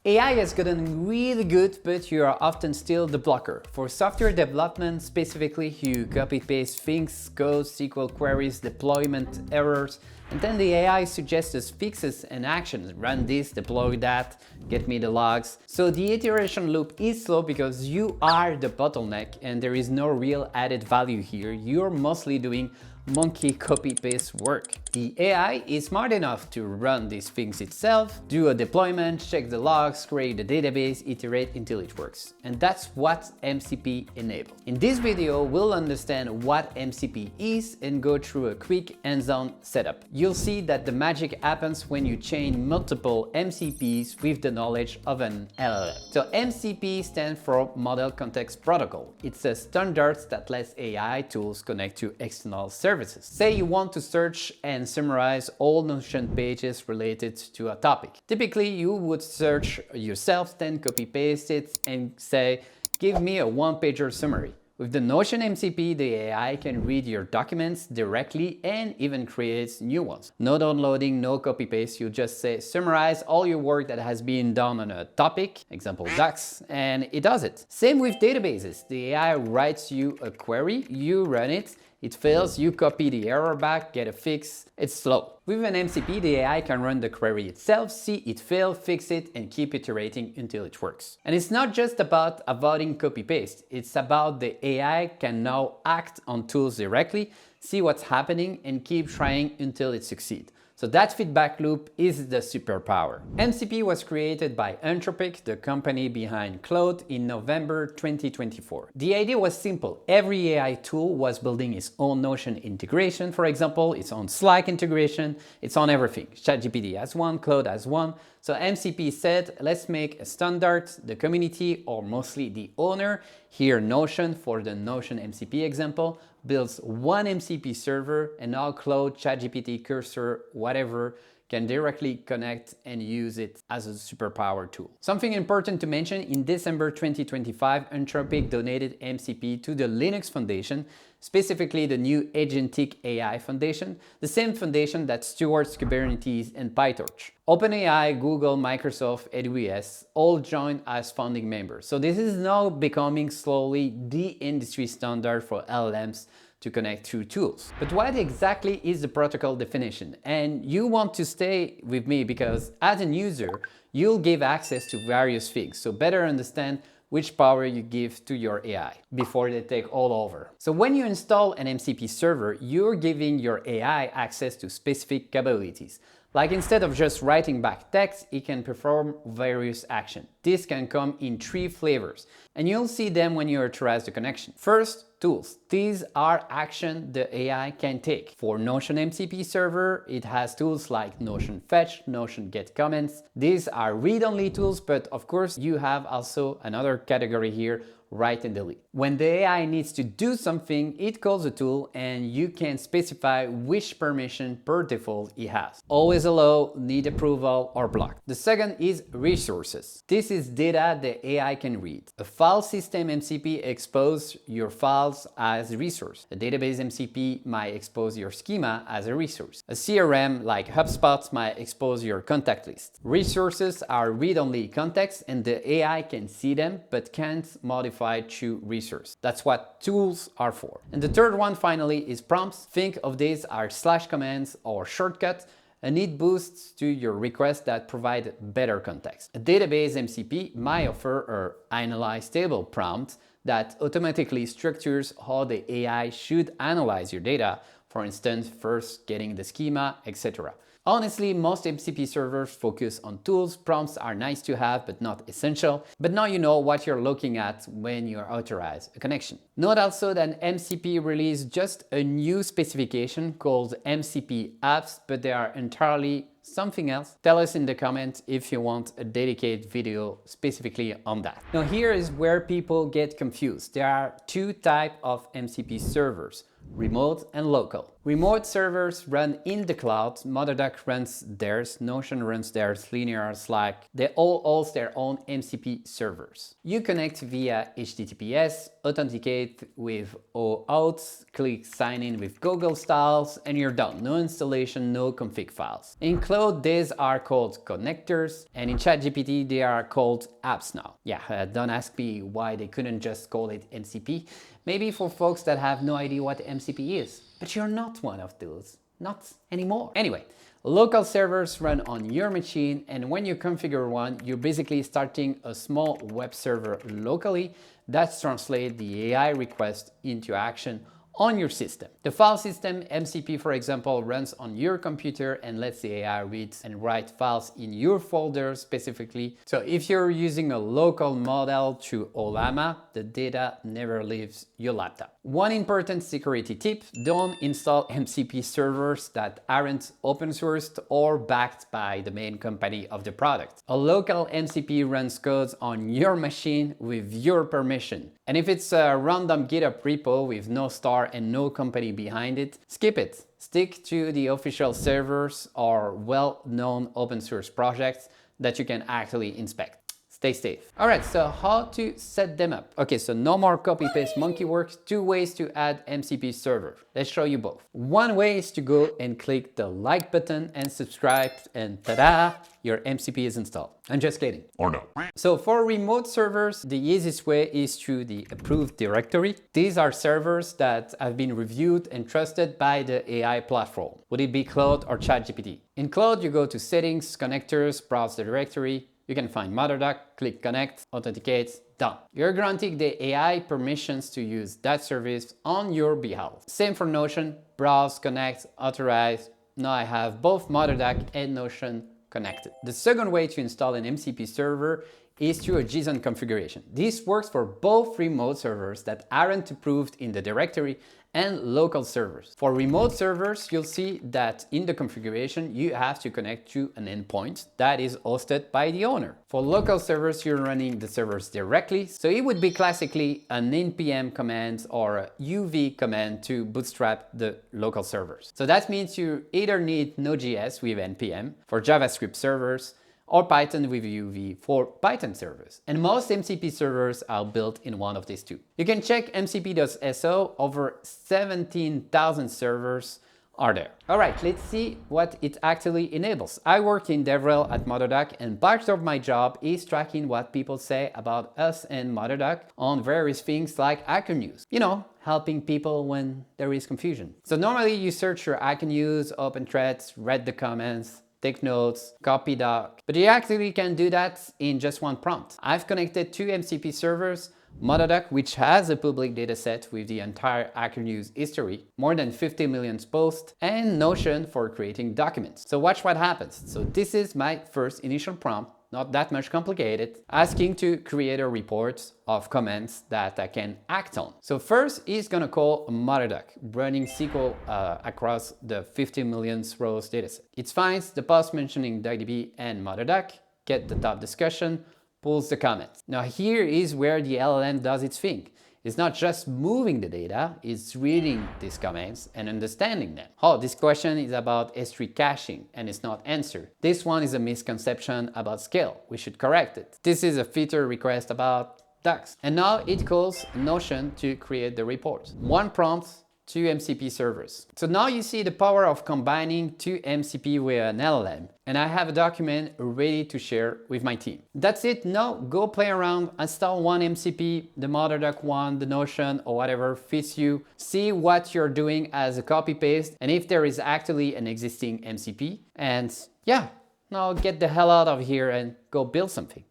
AI has gotten really good, but you are often still the blocker. For software development specifically, you copy-paste things, code, SQL queries, deployment errors, and then the AI suggests us fixes and actions. Run this, deploy that, get me the logs. So the iteration loop is slow because you are the bottleneck and there is no real added value here. You're mostly doing monkey copy-paste work. The AI is smart enough to run these things itself, do a deployment, check the logs, create a database, iterate until it works. And that's what MCP enables. In this video, we'll understand what MCP is and go through a quick hands-on setup. You'll see that the magic happens when you chain multiple MCPs with the knowledge of an LLM. So MCP stands for Model Context Protocol. It's a standard that lets AI tools connect to external services. Say you want to search and summarize all Notion pages related to a topic. Typically, you would search yourself, then copy-paste it and say, give me a one-pager summary. With the Notion MCP, the AI can read your documents directly and even creates new ones. No downloading, no copy-paste, you just say summarize all your work that has been done on a topic, example docs, and it does it. Same with databases. The AI writes you a query, you run it, it fails, you copy the error back, get a fix. It's slow. With an MCP, the AI can run the query itself, see it fail, fix it, and keep iterating until it works. And it's not just about avoiding copy-paste. It's about the AI can now act on tools directly, see what's happening, and keep trying until it succeeds. So that feedback loop is the superpower. MCP was created by Anthropic, the company behind Claude, in November 2024. The idea was simple. Every AI tool was building its own Notion integration. For example, its own Slack integration, its own everything. ChatGPT has one, Claude has one. So MCP said, let's make a standard. The community, or mostly the owner, here Notion for the Notion MCP example, builds one MCP server, and now Claude, ChatGPT, Cursor, whatever, can directly connect and use it as a superpower tool. Something important to mention, in December 2025, Anthropic donated MCP to the Linux Foundation, specifically the new Agentic AI Foundation, the same foundation that stewards Kubernetes and PyTorch. OpenAI, Google, Microsoft, AWS all joined as founding members. So this is now becoming slowly the industry standard for LLMs to connect through tools. But what exactly is the protocol definition? And you want to stay with me because as an user, you'll give access to various things. So better understand which power you give to your AI before they take all over. So when you install an MCP server, you're giving your AI access to specific capabilities. Like instead of just writing back text, it can perform various actions. This can come in 3 flavors, and you'll see them when you authorize the connection. First, tools. These are actions the AI can take. For Notion MCP server, it has tools like Notion Fetch, Notion Get Comments. These are read-only tools, but of course you have also another category here, write and delete. When the AI needs to do something, it calls a tool and you can specify which permission per default it has. Always allow, need approval, or block. The second is resources. This is data the AI can read. A file system MCP exposes your files as a resource. A database MCP might expose your schema as a resource. A CRM like HubSpot might expose your contact list. Resources are read-only context and the AI can see them but can't modify to resource. That's what tools are for. And the third one finally is prompts. Think of these as slash commands or shortcuts, a neat boost to your request that provide better context. A database MCP might offer an analyze table prompt that automatically structures how the AI should analyze your data, for instance, first getting the schema, etc. Honestly, most MCP servers focus on tools. Prompts are nice to have, but not essential. But now you know what you're looking at when you authorize a connection. Note also that MCP released just a new specification called MCP apps, but they are entirely something else. Tell us in the comments if you want a dedicated video specifically on that. Now here is where people get confused. There are 2 types of MCP servers. remote and local. Remote servers run in the cloud, MotherDuck runs theirs, Notion runs theirs, Linear, Slack, they all host their own MCP servers. You connect via HTTPS, authenticate with OAuth, click sign in with Google styles, and you're done. No installation, no config files. In Claude, these are called connectors, and in ChatGPT, they are called apps now. Yeah, don't ask me why they couldn't just call it MCP. Maybe for folks that have no idea what MCP is. But you're not one of those. Not anymore. Anyway, local servers run on your machine, and when you configure one, you're basically starting a small web server locally that translates the AI request into action on your system. The file system, MCP for example, runs on your computer and lets the AI read and write files in your folder specifically. So if you're using a local model through Ollama, the data never leaves your laptop. One important security tip, don't install MCP servers that aren't open sourced or backed by the main company of the product. A local MCP runs codes on your machine with your permission. And if it's a random GitHub repo with no star and no company behind it, skip it. Stick to the official servers or well-known open source projects that you can actually inspect. Stay safe. All right, so how to set them up? Okay, so no more copy-paste monkey work. 2 ways to add MCP server. Let's show you both. One way is to go and click the like button and subscribe, and ta-da, your MCP is installed. I'm just kidding. Or no. So for remote servers, the easiest way is through the approved directory. These are servers that have been reviewed and trusted by the AI platform. Would it be Claude or ChatGPT? In Claude, you go to settings, connectors, browse the directory. You can find MotherDuck, click connect, authenticate, done. You're granting the AI permissions to use that service on your behalf. Same for Notion, browse, connect, authorize. Now I have both MotherDuck and Notion connected. The second way to install an MCP server is through a JSON configuration. This works for both remote servers that aren't approved in the directory and local servers. For remote servers, you'll see that in the configuration, you have to connect to an endpoint that is hosted by the owner. For local servers, you're running the servers directly, so it would be classically an npm command or a uv command to bootstrap the local servers. So that means you either need Node.js with npm for JavaScript servers, or Python with UV for Python servers. And most MCP servers are built in one of these two. You can check mcp.so, over 17,000 servers are there. All right, let's see what it actually enables. I work in DevRel at MotherDuck, and part of my job is tracking what people say about us and MotherDuck on various things like Hacker News. You know, helping people when there is confusion. So normally you search your Hacker News, open threads, read the comments, take notes, copy doc, but you actually can do that in just one prompt. I've connected 2 MCP servers, MotherDuck, which has a public dataset with the entire Hacker News history, more than 50 million posts, and Notion for creating documents. So watch what happens. So this is my first initial prompt, not that much complicated, asking to create a report of comments that I can act on. So first, he's gonna call MotherDuck, running SQL across the 50 million rows dataset. It finds the post mentioning DuckDB and MotherDuck, get the top discussion, pulls the comments. Now here is where the LLM does its thing. It's not just moving the data, it's reading these comments and understanding them. Oh, this question is about S3 caching and it's not answered. This one is a misconception about scale. We should correct it. This is a feature request about ducks. And now it calls Notion to create the report. One prompt, 2 MCP servers. So now you see the power of combining 2 MCP with an LLM. And I have a document ready to share with my team. That's it. Now go play around, install one MCP, the MotherDuck one, the Notion, or whatever fits you. See what you're doing as a copy paste and if there is actually an existing MCP. And yeah, now get the hell out of here and go build something.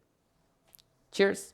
Cheers.